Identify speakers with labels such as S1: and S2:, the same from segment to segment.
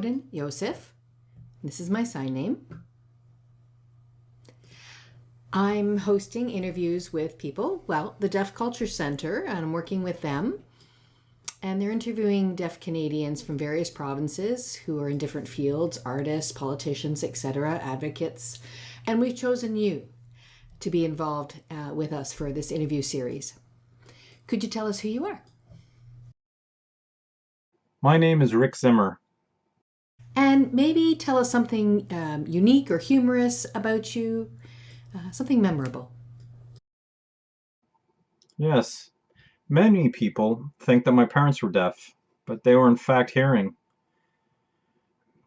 S1: Joseph. This is my sign name. I'm hosting interviews with people, the Deaf Culture Center, and I'm working with them. And they're interviewing deaf Canadians from various provinces who are in different fields, artists, politicians, etc., advocates. And we've chosen you to be involved with us for this interview series. Could you tell us who you are?
S2: My name is Rick Zimmer.
S1: And maybe tell us something unique or humorous about you, something memorable.
S2: Yes, many people think that my parents were deaf, but they were in fact hearing.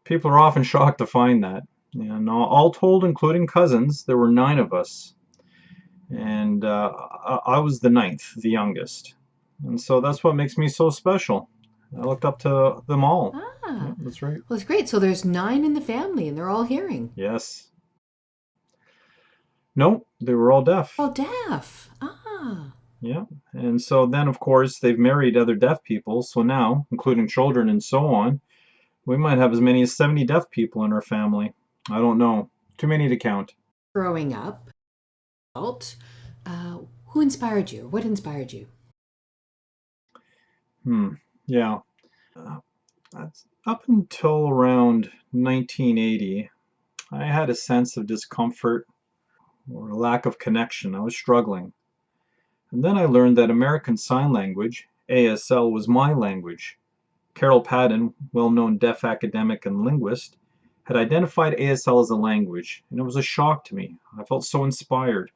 S2: People are often shocked to find that. And all told, including cousins, there were 9 of us. And I was the 9th, the youngest. And so that's what makes me so special. I looked up to them all. Yeah, that's right.
S1: Well, it's great. So there's 9 in the family and they're all hearing.
S2: Yes. No, they were all deaf.
S1: All deaf.
S2: Yeah. And so then, of course, they've married other deaf people. So now, including children and so on, we might have as many as 70 deaf people in our family. I don't know. Too many to count.
S1: Growing up, who inspired you? What inspired you?
S2: Yeah. Up until around 1980, I had a sense of discomfort or a lack of connection. I was struggling. And then I learned that American Sign Language, ASL, was my language. Carol Padden, well-known deaf academic and linguist, had identified ASL as a language, and it was a shock to me. I felt so inspired.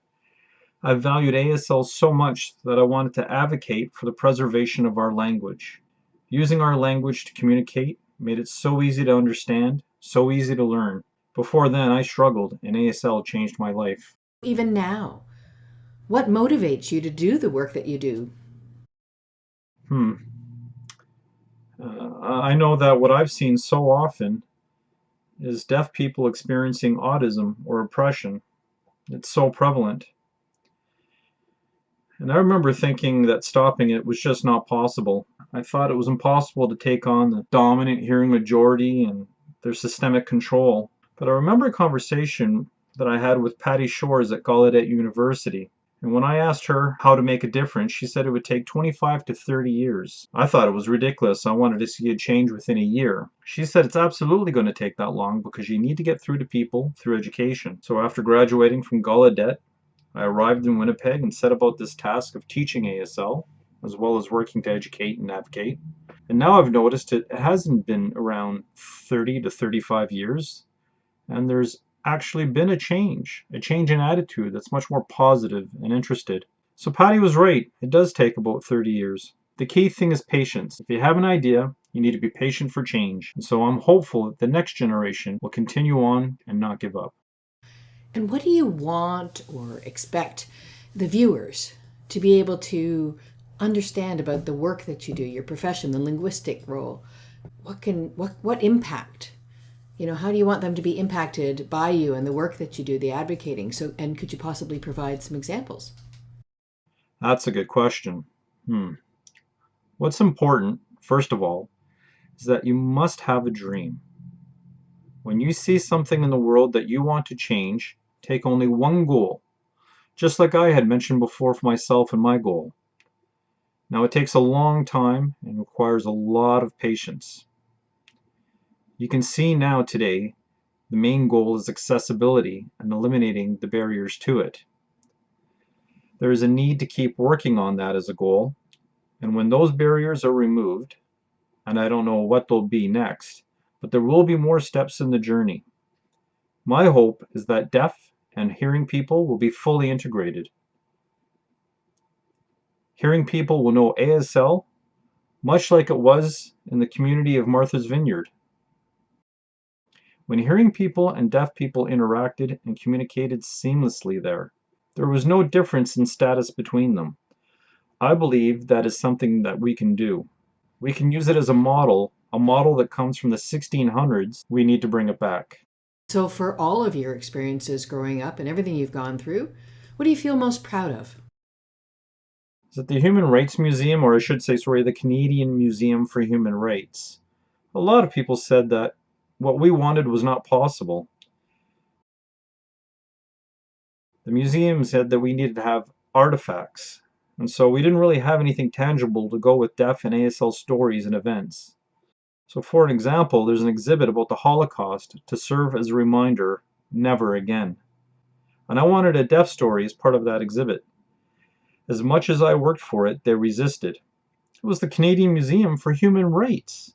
S2: I valued ASL so much that I wanted to advocate for the preservation of our language. Using our language to communicate made it so easy to understand, so easy to learn. Before then, I struggled, and ASL changed my life.
S1: Even now, what motivates you to do the work that you do?
S2: I know that what I've seen so often is deaf people experiencing autism or oppression. It's so prevalent. And I remember thinking that stopping it was just not possible. I thought it was impossible to take on the dominant hearing majority and their systemic control. But I remember a conversation that I had with Patty Shores at Gallaudet University. And when I asked her how to make a difference, she said it would take 25 to 30 years. I thought it was ridiculous. I wanted to see a change within a year. She said it's absolutely going to take that long because you need to get through to people through education. So after graduating from Gallaudet, I arrived in Winnipeg and set about this task of teaching ASL, as well as working to educate and advocate. And now I've noticed it hasn't been around 30 to 35 years, and there's actually been a change in attitude that's much more positive and interested. So Patty was right. It does take about 30 years. The key thing is patience. If you have an idea, you need to be patient for change. And so I'm hopeful that the next generation will continue on and not give up.
S1: And what do you want or expect the viewers to be able to understand about the work that you do, your profession, the linguistic role? What impact? How do you want them to be impacted by you and the work that you do, the advocating? And could you possibly provide some examples?
S2: That's a good question. What's important, first of all, is that you must have a dream. When you see something in the world that you want to change, take only one goal, just like I had mentioned before for myself and my goal. Now, it takes a long time and requires a lot of patience. You can see now today, the main goal is accessibility and eliminating the barriers to it. There is a need to keep working on that as a goal, and when those barriers are removed, and I don't know what they'll be next, but there will be more steps in the journey. My hope is that deaf and hearing people will be fully integrated. Hearing people will know ASL, much like it was in the community of Martha's Vineyard. When hearing people and deaf people interacted and communicated seamlessly there was no difference in status between them. I believe that is something that we can do. We can use it as a model that comes from the 1600s. We need to bring it back.
S1: So for all of your experiences growing up and everything you've gone through, what do you feel most proud of?
S2: Is it the Human Rights Museum, or I should say, the Canadian Museum for Human Rights? A lot of people said that what we wanted was not possible. The museum said that we needed to have artifacts, and so we didn't really have anything tangible to go with deaf and ASL stories and events. So for an example, there's an exhibit about the Holocaust to serve as a reminder, never again. And I wanted a deaf story as part of that exhibit. As much as I worked for it, they resisted. It was the Canadian Museum for Human Rights.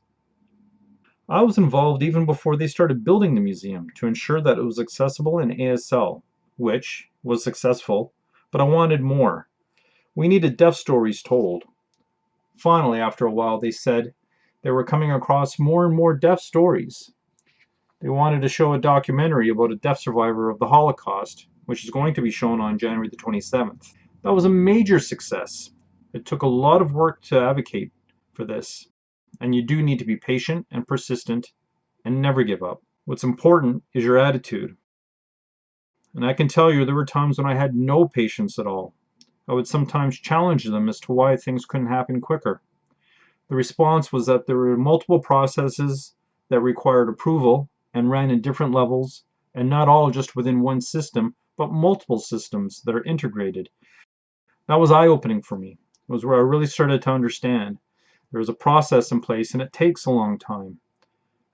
S2: I was involved even before they started building the museum to ensure that it was accessible in ASL, which was successful, but I wanted more. We needed deaf stories told. Finally, after a while, they said they were coming across more and more deaf stories. They wanted to show a documentary about a deaf survivor of the Holocaust, which is going to be shown on January the 27th. That was a major success. It took a lot of work to advocate for this, and you do need to be patient and persistent and never give up. What's important is your attitude. And I can tell you there were times when I had no patience at all. I would sometimes challenge them as to why things couldn't happen quicker. The response was that there were multiple processes that required approval and ran in different levels, and not all just within one system, but multiple systems that are integrated. That was eye-opening for me. It was where I really started to understand there was a process in place and it takes a long time.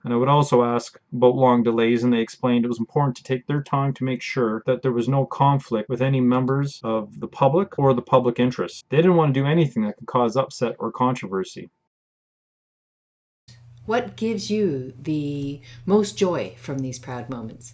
S2: And I would also ask about long delays, and they explained it was important to take their time to make sure that there was no conflict with any members of the public or the public interest. They didn't want to do anything that could cause upset or controversy.
S1: What gives you the most joy from these proud moments?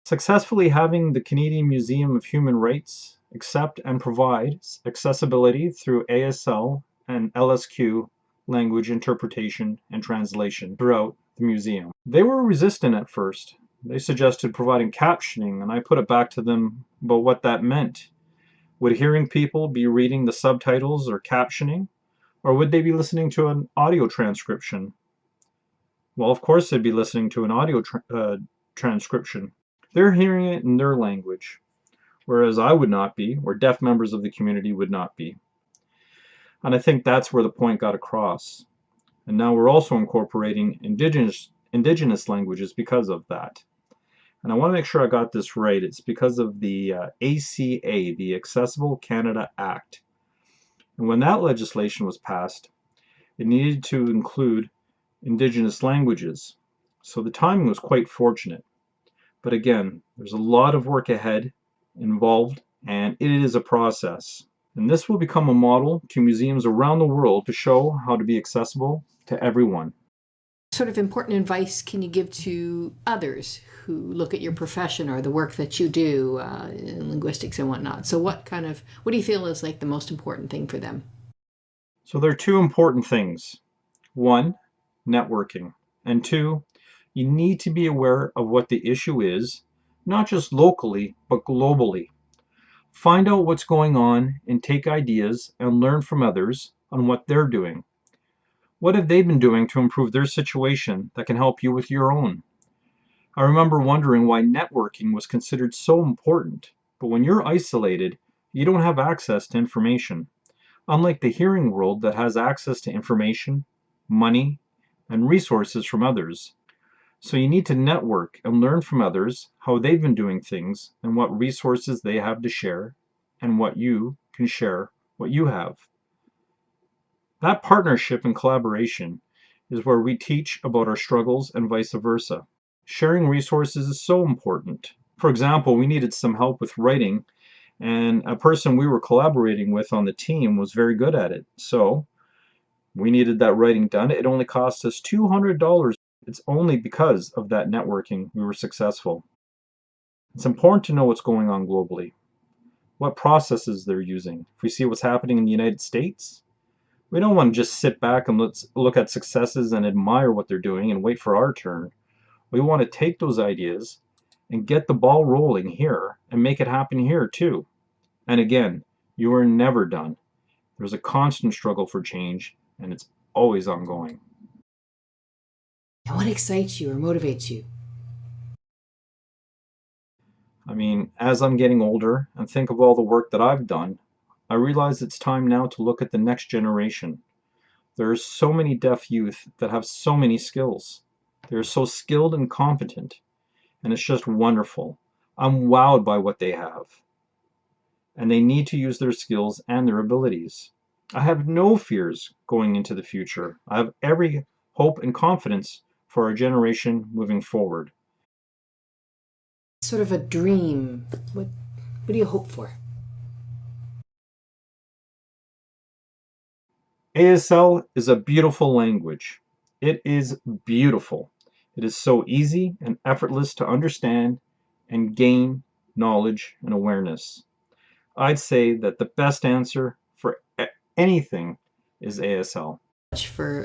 S2: Successfully having the Canadian Museum of Human Rights accept and provide accessibility through ASL and LSQ language interpretation and translation throughout the museum. They were resistant at first. They suggested providing captioning, and I put it back to them about what that meant. Would hearing people be reading the subtitles or captioning, or would they be listening to an audio transcription? Well, of course they'd be listening to an audio transcription. They're hearing it in their language, whereas I would not be, or deaf members of the community would not be. And I think that's where the point got across. And now we're also incorporating indigenous languages because of that. And I want to make sure I got this right. It's because of the ACA, the Accessible Canada Act. And when that legislation was passed, it needed to include indigenous languages. So the timing was quite fortunate. But again, there's a lot of work ahead involved, and it is a process. And this will become a model to museums around the world to show how to be accessible to everyone.
S1: Sort of important advice can you give to others who look at your profession or the work that you do in linguistics and whatnot? So what do you feel is like the most important thing for them?
S2: So there are two important things. One, networking. And two, you need to be aware of what the issue is, not just locally, but globally. Find out what's going on and take ideas and learn from others on what they're doing. What have they been doing to improve their situation that can help you with your own? I remember wondering why networking was considered so important, but when you're isolated, you don't have access to information. Unlike the hearing world that has access to information, money, and resources from others. So you need to network and learn from others how they've been doing things and what resources they have to share and what you can share what you have. That partnership and collaboration is where we teach about our struggles and vice versa. Sharing resources is so important. For example, we needed some help with writing, and a person we were collaborating with on the team was very good at it. So we needed that writing done. It only cost us $200. It's only because of that networking we were successful. It's important to know what's going on globally, what processes they're using. If we see what's happening in the United States, we don't want to just sit back and let's look at successes and admire what they're doing and wait for our turn. We want to take those ideas and get the ball rolling here and make it happen here too. And again, you are never done. There's a constant struggle for change, and it's always ongoing.
S1: And what excites you or motivates you?
S2: I mean, as I'm getting older and think of all the work that I've done, I realize it's time now to look at the next generation. There are so many deaf youth that have so many skills. They're so skilled and competent, and it's just wonderful. I'm wowed by what they have, and they need to use their skills and their abilities. I have no fears going into the future. I have every hope and confidence for our generation moving forward.
S1: Sort of a dream. What do you hope for?
S2: ASL is a beautiful language. It is beautiful. It is so easy and effortless to understand and gain knowledge and awareness. I'd say that the best answer for anything is ASL.
S1: For